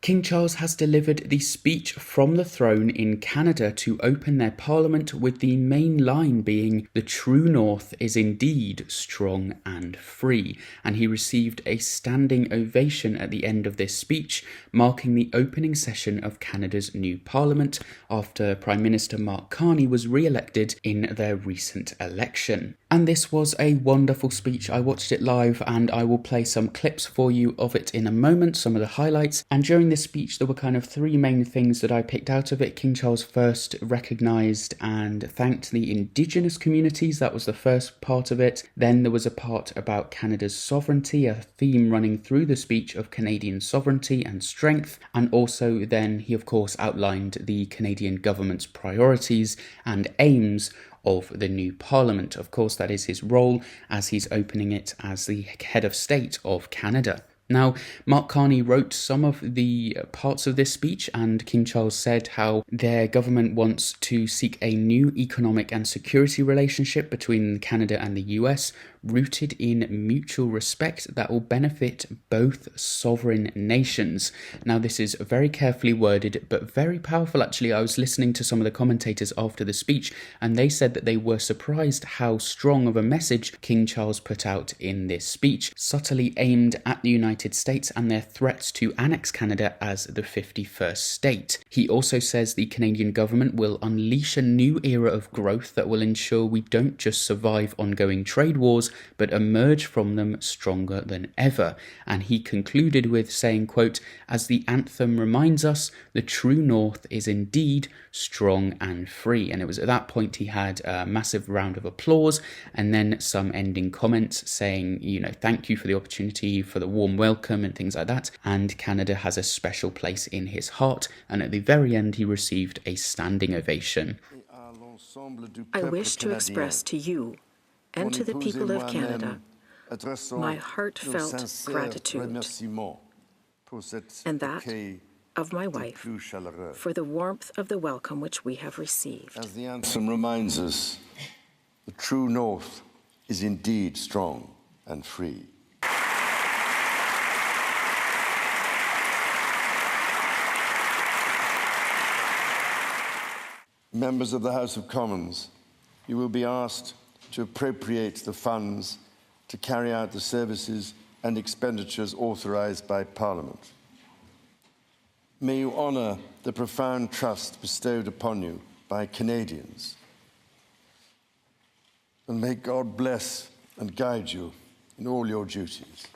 King Charles has delivered the speech from the throne in Canada to open their parliament, with the main line being, "The true north is indeed strong and free," and he received a standing ovation at the end of this speech, marking the opening session of Canada's new parliament after Prime Minister Mark Carney was re-elected in their recent election. And this was a wonderful speech. I watched it live and I will play some clips for you of it in a moment, some of the highlights. And during this speech, there were kind of three main things that I picked out of it. King Charles first recognised and thanked the Indigenous communities. That was the first part of it. Then there was a part about Canada's sovereignty, a theme running through the speech of Canadian sovereignty and strength. And also then he, of course, outlined the Canadian government's priorities and aims of the new parliament. Of course, that is his role as he's opening it as the head of state of Canada. Now, Mark Carney wrote some of the parts of this speech, and King Charles said how their government wants to seek a new economic and security relationship between Canada and the US, rooted in mutual respect that will benefit both sovereign nations. Now, this is very carefully worded, but very powerful actually. I was listening to some of the commentators after the speech, and they said that they were surprised how strong of a message King Charles put out in this speech, subtly aimed at the United States and their threats to annex Canada as the 51st state. He also says the Canadian government will unleash a new era of growth that will ensure we don't just survive ongoing trade wars, but emerge from them stronger than ever. And he concluded with saying, quote, "As the anthem reminds us, the true north is indeed strong and free." And it was at that point he had a massive round of applause and then some ending comments saying, thank you for the opportunity, for the warm welcome and things like that. And Canada has a special place in his heart. And at the very end, he received a standing ovation. I wish to express to you and to the people of Canada my heartfelt gratitude, and that of my wife, for the warmth of the welcome which we have received. As the anthem reminds us, the true north is indeed strong and free. Members of the House of Commons, you will be asked to appropriate the funds to carry out the services and expenditures authorised by Parliament. May you honour the profound trust bestowed upon you by Canadians. And may God bless and guide you in all your duties.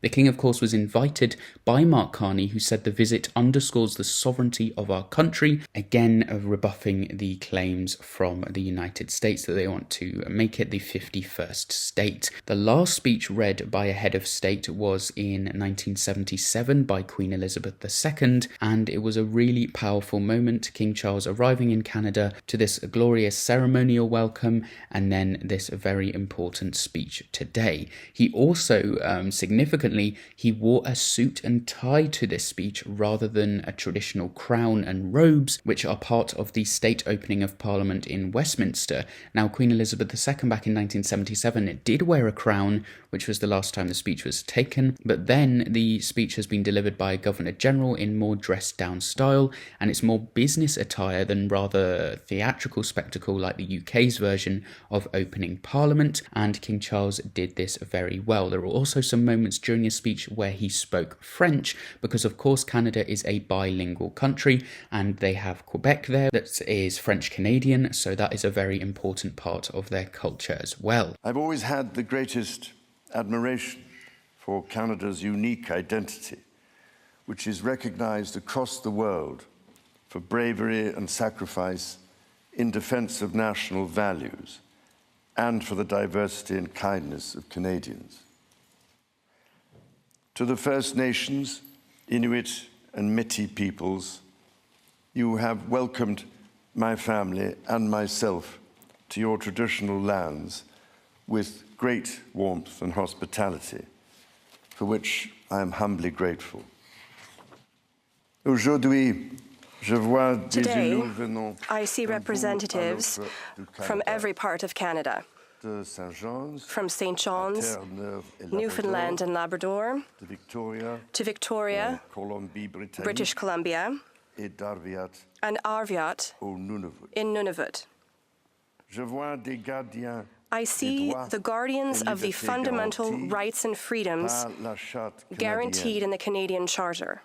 The King, of course, was invited by Mark Carney, who said the visit underscores the sovereignty of our country, again rebuffing the claims from the United States that they want to make it the 51st state. The last speech read by a head of state was in 1977 by Queen Elizabeth II, and it was a really powerful moment. King Charles arriving in Canada to this glorious ceremonial welcome, and then this very important speech today. He also significantly he wore a suit and tie to this speech rather than a traditional crown and robes, which are part of the state opening of Parliament in Westminster. Now, Queen Elizabeth II back in 1977 did wear a crown, which was the last time the speech was taken, but then the speech has been delivered by a Governor-General in more dressed-down style, and it's more business attire than rather theatrical spectacle like the UK's version of opening Parliament, and King Charles did this very well. There were also some moments during his speech where he spoke French, because of course Canada is a bilingual country and they have Quebec there that is French Canadian, so that is a very important part of their culture as well. I've always had the greatest admiration for Canada's unique identity, which is recognised across the world for bravery and sacrifice in defence of national values and for the diversity and kindness of Canadians. To the First Nations, Inuit and Métis peoples, you have welcomed my family and myself to your traditional lands with great warmth and hospitality. for which I am humbly grateful. Aujourd'hui, je vois des Today, élus venant I see d'un bout à representatives l'autre du from Canada, every part of Canada, de Saint-Jean's, from St. John's, Terre-Neuve et Labrador, Newfoundland and Labrador, de Victoria, to Victoria, Colombie-Britannique British Columbia, et d'Arviat and Arviat au Nunavut. in Nunavut. Je vois des gardiens I see the guardians et of the libertés fundamental garanties rights and freedoms par la Charte guaranteed canadienne. in the Canadian Charter.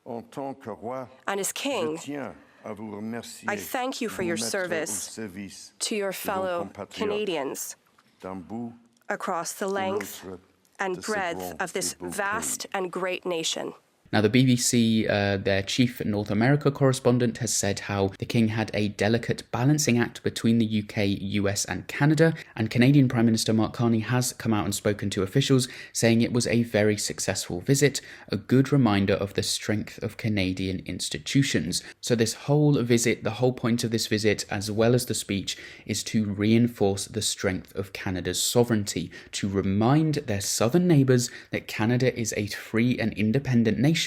En tant que roi, And as King, je tiens à vous remercier I thank you de for vous your mettre au service service to your de vos fellow compatriotes Canadians d'un bout across the ou length l'autre and de ce breadth grand of this et beau vast pays. and great nation. Now, the BBC, their chief North America correspondent, has said how the King had a delicate balancing act between the UK, US and Canada, and Canadian Prime Minister Mark Carney has come out and spoken to officials, saying it was a very successful visit, a good reminder of the strength of Canadian institutions. So this whole visit, the whole point of this visit, as well as the speech, is to reinforce the strength of Canada's sovereignty, to remind their southern neighbours that Canada is a free and independent nation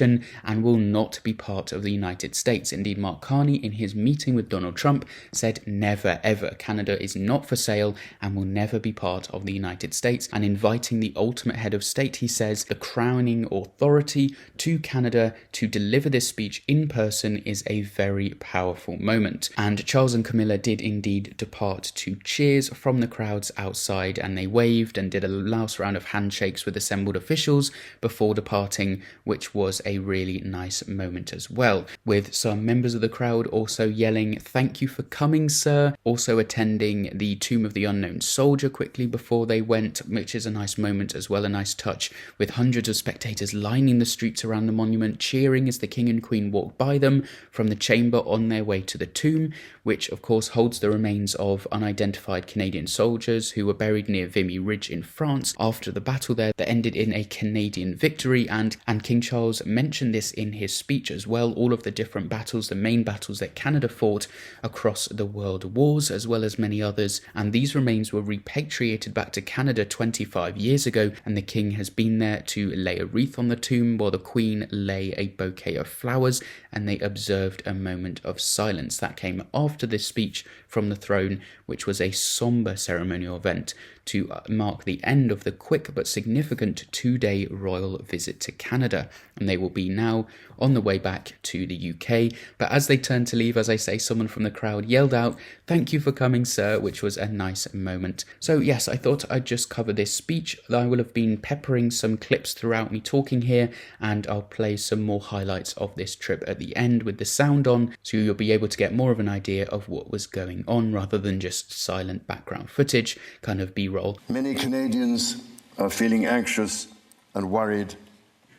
and will not be part of the United States. Indeed, Mark Carney, in his meeting with Donald Trump, said never ever. Canada is not for sale and will never be part of the United States. And inviting the ultimate head of state, he says, the crowning authority to Canada to deliver this speech in person is a very powerful moment. And Charles and Camilla did indeed depart to cheers from the crowds outside, and they waved and did a last round of handshakes with assembled officials before departing, which was a really nice moment as well, with some members of the crowd also yelling, "Thank you for coming, sir," also attending the Tomb of the Unknown Soldier quickly before they went, which is a nice moment as well, a nice touch, with hundreds of spectators lining the streets around the monument, cheering as the King and Queen walked by them from the chamber on their way to the tomb, which of course holds the remains of unidentified Canadian soldiers who were buried near Vimy Ridge in France after the battle there that ended in a Canadian victory. And King Charles mentioned this in his speech as well, all of the different battles, the main battles that Canada fought across the world wars, as well as many others, and these remains were repatriated back to Canada 25 years ago, and the King has been there to lay a wreath on the tomb while the Queen lay a bouquet of flowers, and they observed a moment of silence. That came after this speech from the throne, which was a sombre ceremonial event to mark the end of the quick but significant 2-day royal visit to Canada. And they will be now on the way back to the UK. But as they turned to leave, as I say, someone from the crowd yelled out, "Thank you for coming, sir," which was a nice moment. So yes, I thought I'd just cover this speech. I will have been peppering some clips throughout me talking here, and I'll play some more highlights of this trip at the end with the sound on, so you'll be able to get more of an idea of what was going on rather than just silent background footage, kind of B-roll. Many Canadians are feeling anxious and worried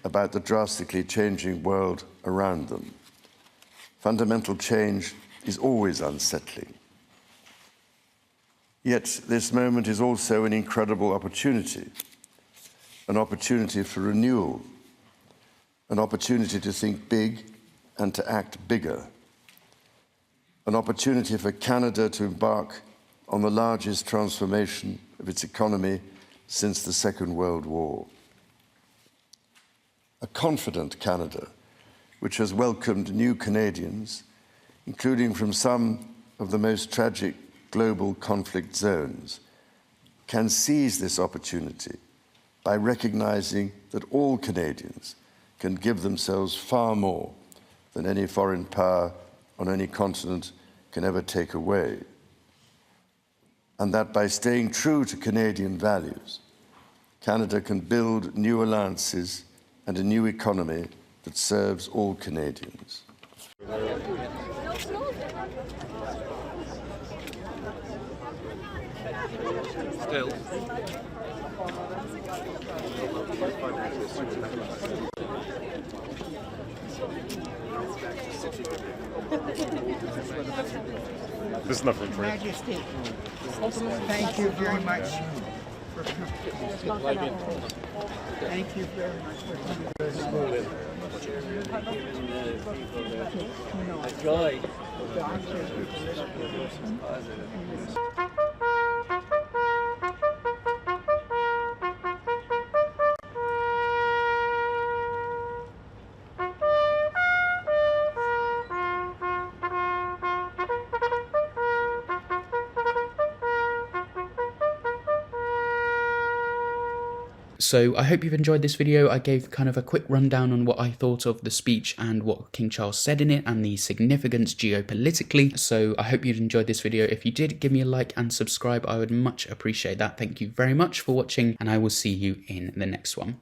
about the drastically changing world around them. Fundamental change is always unsettling. Yet this moment is also an incredible opportunity, an opportunity for renewal, an opportunity to think big and to act bigger, an opportunity for Canada to embark on the largest transformation of its economy since the Second World War. A confident Canada, which has welcomed new Canadians, including from some of the most tragic global conflict zones, can seize this opportunity by recognizing that all Canadians can give themselves far more than any foreign power on any continent can ever take away. And that by staying true to Canadian values, Canada can build new alliances and a new economy that serves all Canadians. Still. This is nothing for you. Majesty, thank you very much for coming. Thank you very much for coming. Joy. So I hope you've enjoyed this video. I gave kind of a quick rundown on what I thought of the speech and what King Charles said in it and the significance geopolitically. So I hope you'd enjoyed this video. If you did, give me a like and subscribe. I would much appreciate that. Thank you very much for watching, and I will see you in the next one.